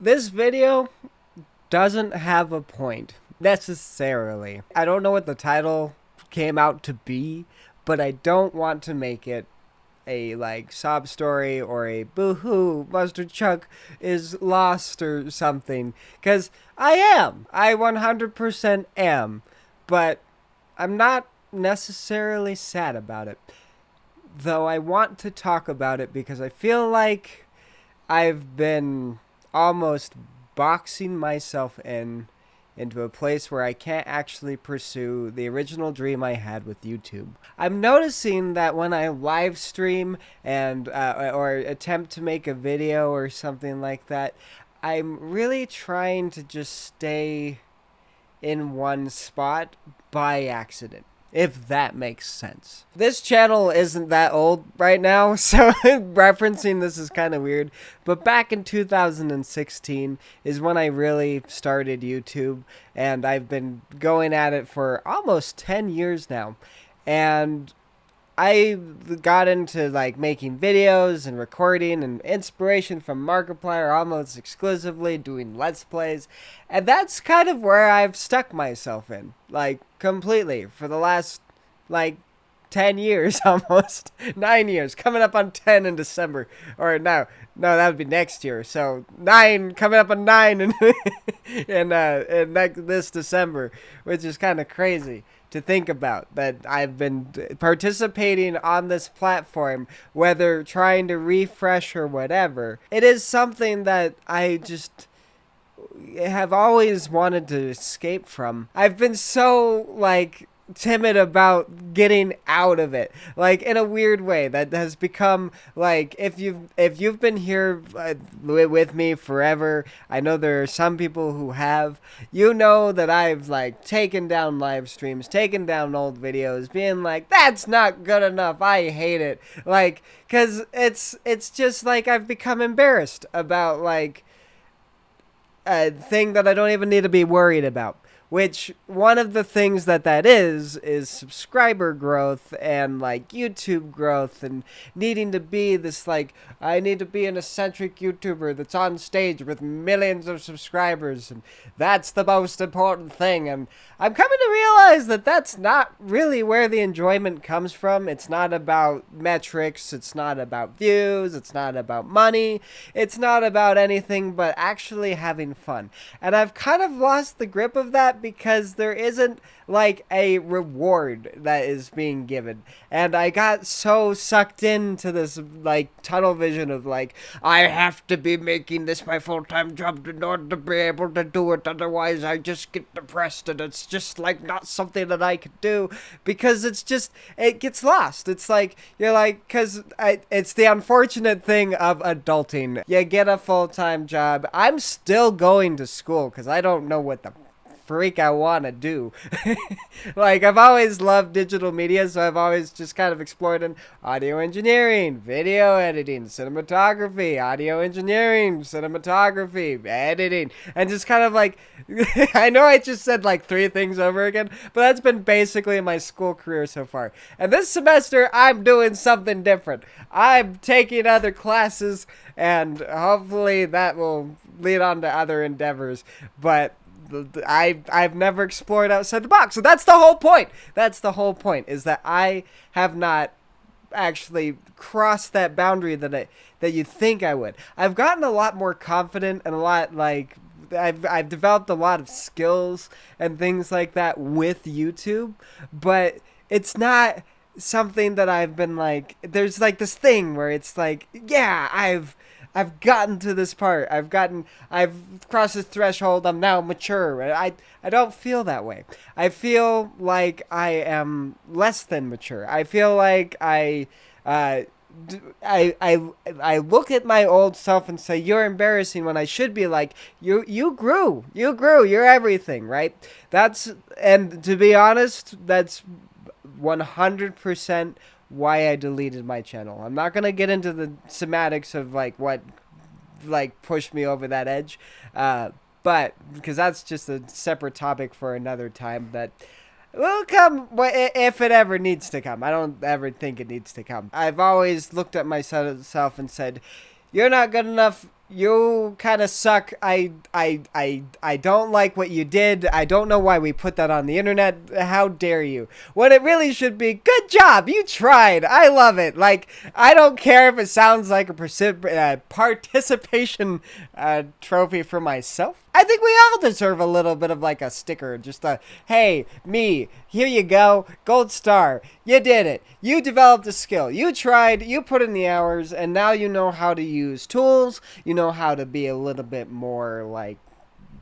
This video doesn't have a point necessarily. I don't know what the title came out to be, but I don't want to make it a sob story or a boo-hoo Mustard Chuck is lost or something, cuz I 100% am, but I'm not necessarily sad about it. Though I want to talk about it because I feel like I've been almost boxing myself into a place where I can't actually pursue the original dream I had with YouTube. I'm noticing that when I live stream and or attempt to make a video or something like that, I'm really trying to just stay in one spot by accident. If that makes sense. This channel isn't that old right now, so referencing this is kind of weird. But back in 2016 is when I really started YouTube, and I've been going at it for almost 10 years now. And I got into making videos and recording and inspiration from Markiplier almost exclusively, doing Let's Plays. And that's kind of where I've stuck myself in, completely, for the last, 10 years almost. 9 years, coming up on 10 in December. Or no, that would be next year. So 9, coming up on 9 in this December, which is kind of crazy to think about, that I've been participating on this platform, whether trying to refresh or whatever. It is something that I just have always wanted to escape from. I've been so timid about getting out of it, in a weird way that has become if you've been here with me forever. I know there are some people who have. You know that I've taken down live streams, taken down old videos, being that's not good enough, I hate it, because it's just I've become embarrassed about a thing that I don't even need to be worried about. Which, one of the things that is subscriber growth and YouTube growth, and needing to be this I need to be an eccentric YouTuber that's on stage with millions of subscribers, and that's the most important thing. And I'm coming to realize that that's not really where the enjoyment comes from. It's not about metrics, it's not about views, it's not about money, it's not about anything but actually having fun. And I've kind of lost the grip of that because there isn't a reward that is being given. And I got so sucked into this tunnel vision of I have to be making this my full-time job in order to be able to do it, otherwise I just get depressed, and it's just not something that I could do, because it gets lost. It's you're because it's the unfortunate thing of adulting. You get a full-time job. I'm still going to school because I don't know what the freak I want to do. I've always loved digital media, so I've always just kind of explored in audio engineering, video editing, cinematography, audio engineering, cinematography, editing, and just kind of I know I just said 3 things over again, but that's been basically my school career so far. And this semester, I'm doing something different. I'm taking other classes, and hopefully that will lead on to other endeavors, but I've never explored outside the box. So that's the whole point. That's the whole point, is that I have not actually crossed that boundary that you think I would. I've gotten a lot more confident, and a lot I've developed a lot of skills and things like that with YouTube, but it's not something that I've been there's this thing where it's yeah, I've gotten to this part. I've crossed this threshold. I'm now mature. I don't feel that way. I feel like I am less than mature. I feel like I look at my old self and say, you're embarrassing, when I should be you grew, you're everything, right? And to be honest, that's 100% why I deleted my channel. I'm not gonna get into the semantics of what pushed me over that edge, but because that's just a separate topic for another time that will come if it ever needs to come. I don't ever think it needs to come. I've always looked at myself and said, you're not good enough you kind of suck. I don't like what you did. I don't know why we put that on the internet. How dare you? When it really should be, good job. You tried. I love it. Like, I don't care if it sounds like a participation trophy for myself. I think we all deserve a little bit of like a sticker. Just a, hey, me, here you go, gold star. You did it. You developed a skill. You tried, you put in the hours, and now you know how to use tools. You know how to be a little bit more like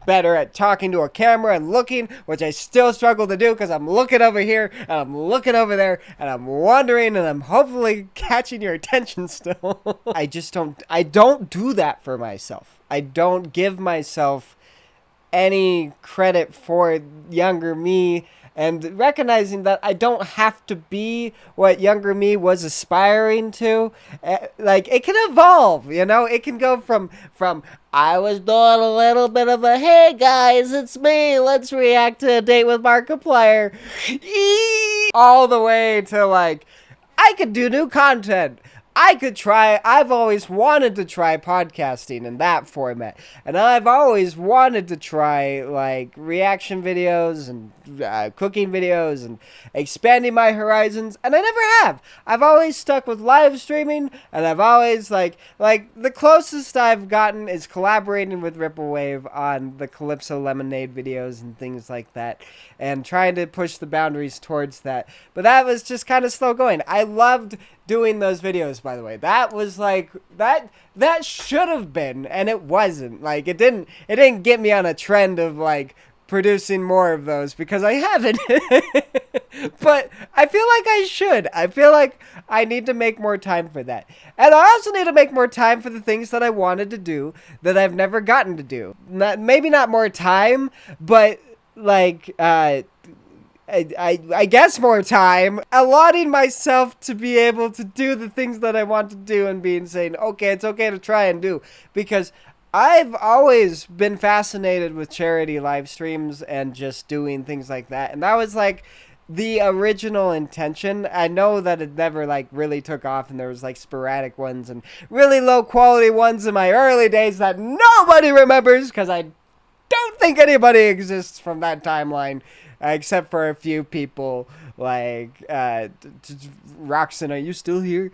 better at talking to a camera and looking, which I still struggle to do because I'm looking over here and I'm looking over there and I'm wondering and I'm hopefully catching your attention still. I don't do that for myself. I don't give myself any credit for younger me, and recognizing that I don't have to be what younger me was aspiring to. Like, it can evolve, you know? It can go from I was doing a little bit of a, hey guys, it's me, let's react to a date with Markiplier, all the way to like, I could do new content. I've always wanted to try podcasting in that format. And I've always wanted to try, like, reaction videos and cooking videos and expanding my horizons. And I never have. I've always stuck with live streaming. And I've always, like the closest I've gotten is collaborating with Ripplewave on the Calypso Lemonade videos and things like that. And trying to push the boundaries towards that. But that was just kind of slow going. I loved doing those videos, by the way. That was like that should have been, and it wasn't. Like, it didn't get me on a trend of like producing more of those because I haven't. But I feel like I should. I feel like I need to make more time for that. And I also need to make more time for the things that I wanted to do that I've never gotten to do. Maybe not more time, but like I guess more time, allotting myself to be able to do the things that I want to do and being saying, okay, it's okay to try and do. Because I've always been fascinated with charity live streams and just doing things like that. And that was like the original intention. I know that it never like really took off, and there was like sporadic ones and really low quality ones in my early days that nobody remembers because I don't think anybody exists from that timeline. Except for a few people like Roxanne, are you still here?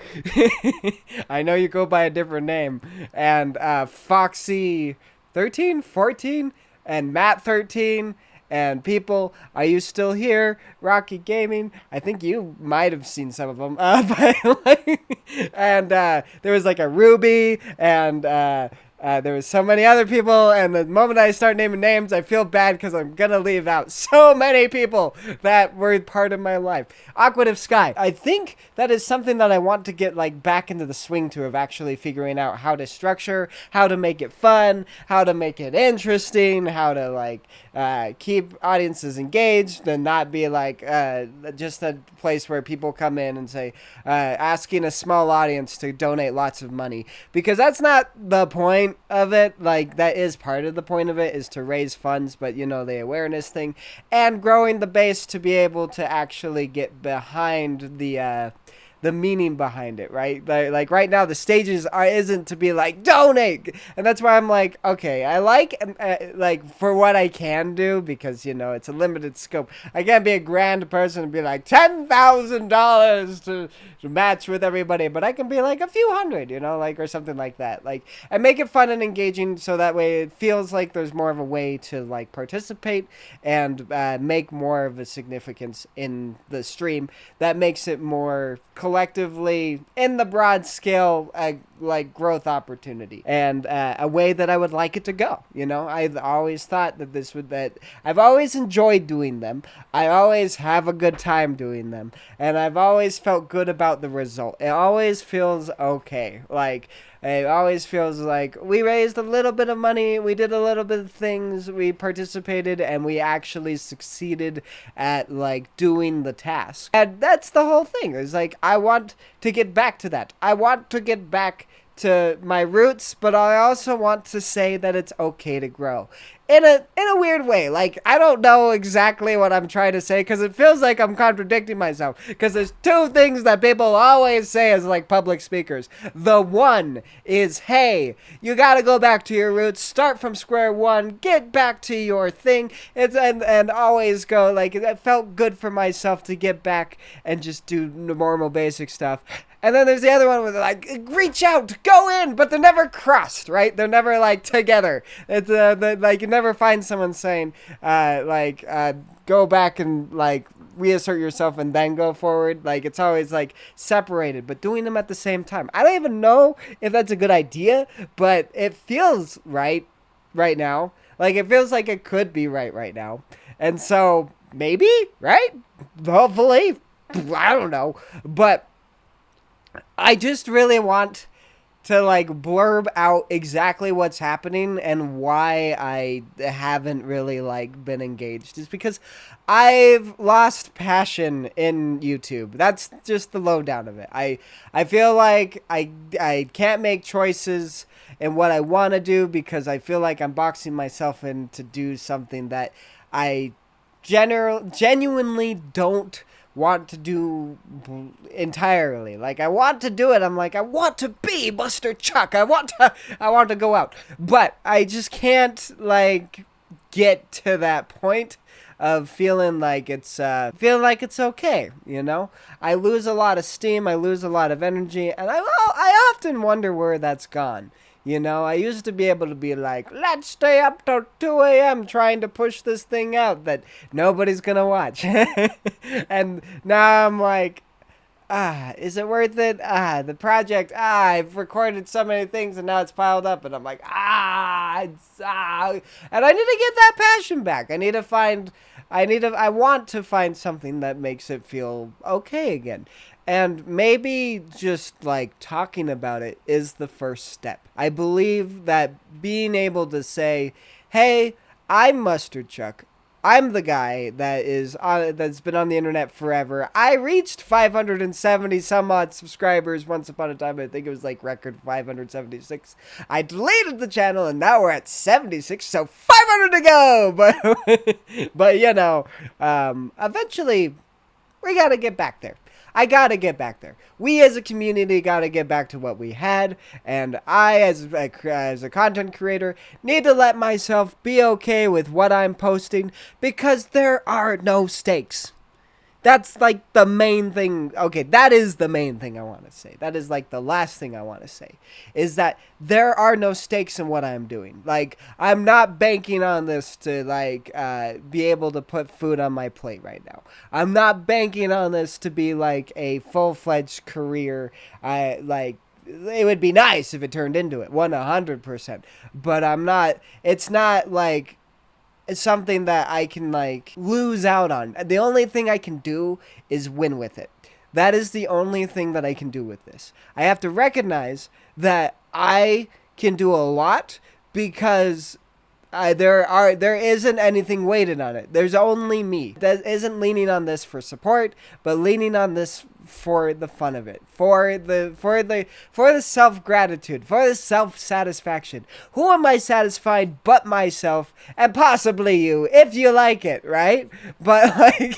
I know you go by a different name. And Foxy 13, 14, and Matt 13. And people, are you still here? Rocky Gaming, I think you might have seen some of them. And there was like a Ruby, and there was so many other people, and the moment I start naming names, I feel bad because I'm gonna leave out so many people that were part of my life. Aquative of Sky. I think that is something that I want to get like back into the swing to, of actually figuring out how to structure, how to make it fun, how to make it interesting, how to like keep audiences engaged and not be like just a place where people come in and say asking a small audience to donate lots of money, because that's not the point of it. Like, that is part of the point of it, is to raise funds, but you know, the awareness thing and growing the base to be able to actually get behind the meaning behind it, right? Like right now, the stages isn't to be like donate, and that's why I'm like, okay, I like for what I can do, because you know it's a limited scope. I can't be a grand person and be like $10,000 to match with everybody, but I can be like a few hundred, you know, like, or something like that. Like, I make it fun and engaging so that way it feels like there's more of a way to like participate and make more of a significance in the stream. That makes it more collectively in the broad scale like growth opportunity, and a way that I would like it to go. You know, I've always thought that I've always enjoyed doing them. I always have a good time doing them, and I've always felt good about the result. It always feels okay. Like, it always feels like we raised a little bit of money, we did a little bit of things, we participated, and we actually succeeded at, like, doing the task. And that's the whole thing. It's like, I want to get back to that. I want to get back to my roots, but I also want to say that it's okay to grow. In a weird way. Like, I don't know exactly what I'm trying to say because it feels like I'm contradicting myself. Because there's two things that people always say as like public speakers. The one is, hey, you gotta go back to your roots, start from square one, get back to your thing. And always go like, it felt good for myself to get back and just do normal basic stuff. And then there's the other one where they're like, reach out, go in, but they're never crossed, right? They're never like together. It's like you never find someone saying, go back and like reassert yourself and then go forward. Like it's always like separated, but doing them at the same time. I don't even know if that's a good idea, but it feels right now. Like it feels like it could be right now. And so maybe, right? Hopefully, I don't know, but I just really want to like blurb out exactly what's happening and why I haven't really like been engaged is because I've lost passion in YouTube. That's just the lowdown of it. I feel like I can't make choices in what I want to do because I feel like I'm boxing myself in to do something that I genuinely don't want to do entirely. Like I want to do it. I'm like, I want to be Buster Chuck. I want to go out. But I just can't like get to that point of feeling like it's okay, you know? I lose a lot of steam, I lose a lot of energy, and I often wonder where that's gone. You know, I used to be able to be like, let's stay up till 2 a.m. trying to push this thing out that nobody's gonna watch. And now I'm like, is it worth it? The project, I've recorded so many things and now it's piled up. And I'm like, and I need to get that passion back. I want to find something that makes it feel okay again. And maybe just like talking about it is the first step. I believe that being able to say, hey, I'm Mustard Chuck. I'm the guy that's been on the internet forever. I reached 570 some odd subscribers once upon a time. I think it was like record 576. I deleted the channel and now we're at 76, so 500 to go. But you know, eventually we gotta get back there. I gotta get back there. We as a community gotta get back to what we had, and I, as a content creator, need to let myself be okay with what I'm posting because there are no stakes. That's like the main thing. Okay, that is the main thing I want to say. That is like the last thing I want to say. Is that there are no stakes in what I'm doing. Like, I'm not banking on this to like be able to put food on my plate right now. I'm not banking on this to be like a full-fledged career. It would be nice if it turned into it, 100%. But I'm not. It's not like it's something that I can like lose out on. The only thing I can do is win with it. That is the only thing that I can do with this. I have to recognize that I can do a lot because there isn't anything weighted on it. There's only me. That isn't leaning on this for support, but leaning on this for the fun of it, for the self-gratitude, for the self-satisfaction. Who am I satisfying but myself and possibly you, if you like it, right? But like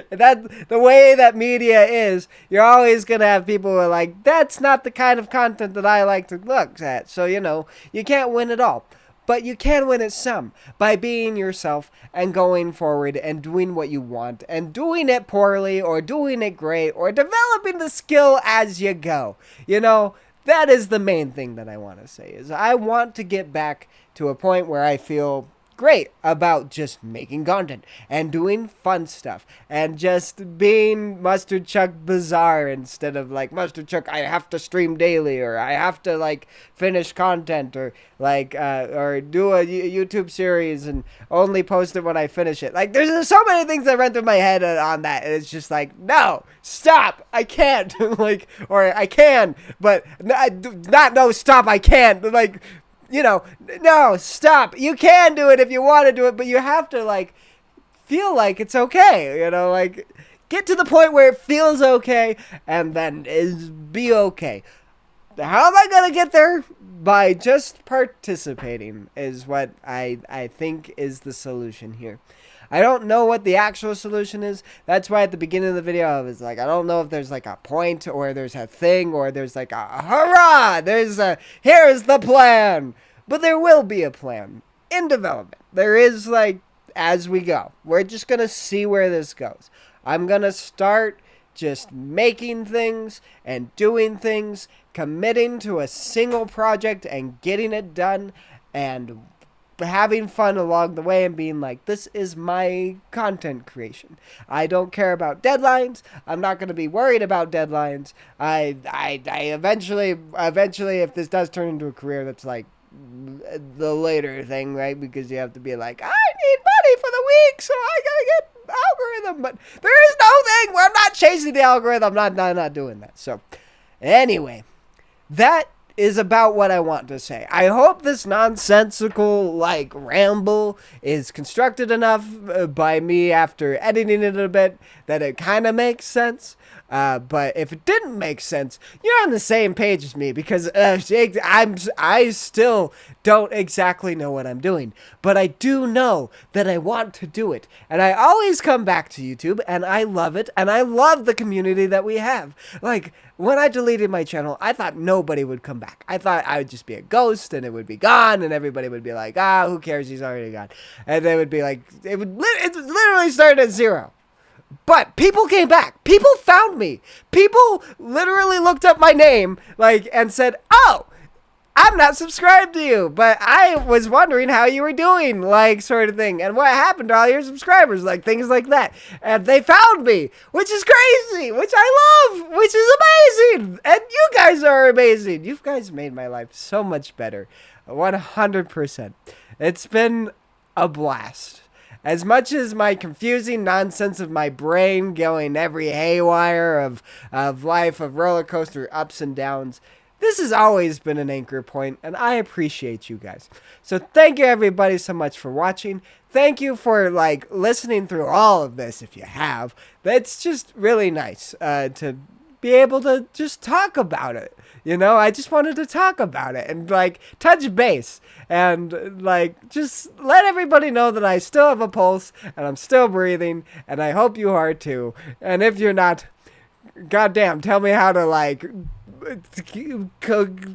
that, the way that media is, you're always gonna have people who are like, that's not the kind of content that I like to look at. So you know, you can't win it all. But you can win it some by being yourself and going forward and doing what you want and doing it poorly or doing it great or developing the skill as you go. You know, that is the main thing that I want to say is I want to get back to a point where I feel great about just making content and doing fun stuff and just being Mustard Chuck Bizarre instead of like Mustard Chuck I have to stream daily or I have to like finish content or like or do a YouTube series and only post it when I finish it. Like there's so many things that run through my head on that and it's just like no, stop, I can't. Like, or I can, but stop, I can't. Like, you know, no, stop. You can do it if you want to do it, but you have to, like, feel like it's okay, you know, like, get to the point where it feels okay, and then be okay. how am I going to get there? By just participating is what I think is the solution here. I don't know what the actual solution is. That's why at the beginning of the video I was like, I don't know if there's like a point or there's a thing or there's like a hurrah, here's the plan. But there will be a plan in development. There is, like, as we go. We're just going to see where this goes. I'm going to start just making things and doing things, committing to a single project and getting it done and having fun along the way and being like, this is my content creation. I don't care about deadlines. I'm not going to be worried about deadlines. I eventually, if this does turn into a career, that's like the later thing, right? Because you have to be like, I need money for the week, so I gotta get algorithm. But there is no thing where I'm not chasing the algorithm. I'm not doing that. So anyway, that is about what I want to say. I hope this nonsensical, like, ramble is constructed enough by me after editing it a bit that it kind of makes sense. But if it didn't make sense, you're on the same page as me because I still don't exactly know what I'm doing. But I do know that I want to do it. And I always come back to YouTube, and I love it, and I love the community that we have. Like, when I deleted my channel, I thought nobody would come back. I thought I would just be a ghost, and it would be gone, and everybody would be like, who cares, he's already gone. And they would be like, it literally started at 0. But people came back. People found me. People literally looked up my name, like, and said, oh, I'm not subscribed to you, but I was wondering how you were doing, like, sort of thing. And what happened to all your subscribers, like, things like that. And they found me, which is crazy, which I love, which is amazing. And you guys are amazing. You guys made my life so much better. 100%. It's been a blast. As much as my confusing nonsense of my brain going every haywire of life, of roller coaster ups and downs, this has always been an anchor point, and I appreciate you guys. So thank you everybody so much for watching. Thank you for, like, listening through all of this if you have. That's just really nice to be able to just talk about it. You know, I just wanted to talk about it and, like, touch base and, like, just let everybody know that I still have a pulse and I'm still breathing, and I hope you are too. And if you're not, goddamn, tell me how to, like,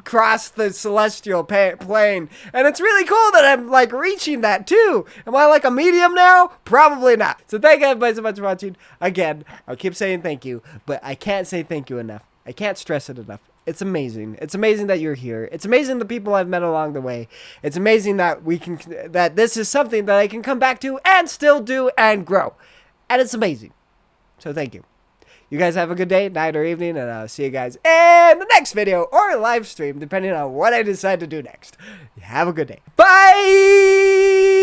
cross the celestial plane. And it's really cool that I'm, like, reaching that too. Am I like a medium now? Probably not. So thank you everybody so much for watching. Again, I'll keep saying thank you, but I can't say thank you enough. I can't stress it enough. It's amazing. It's amazing that you're here. It's amazing the people I've met along the way. It's amazing that that this is something that I can come back to and still do and grow. And it's amazing. So thank you. You guys have a good day, night, or evening, and I'll see you guys in the next video or live stream, depending on what I decide to do next. Have a good day. Bye!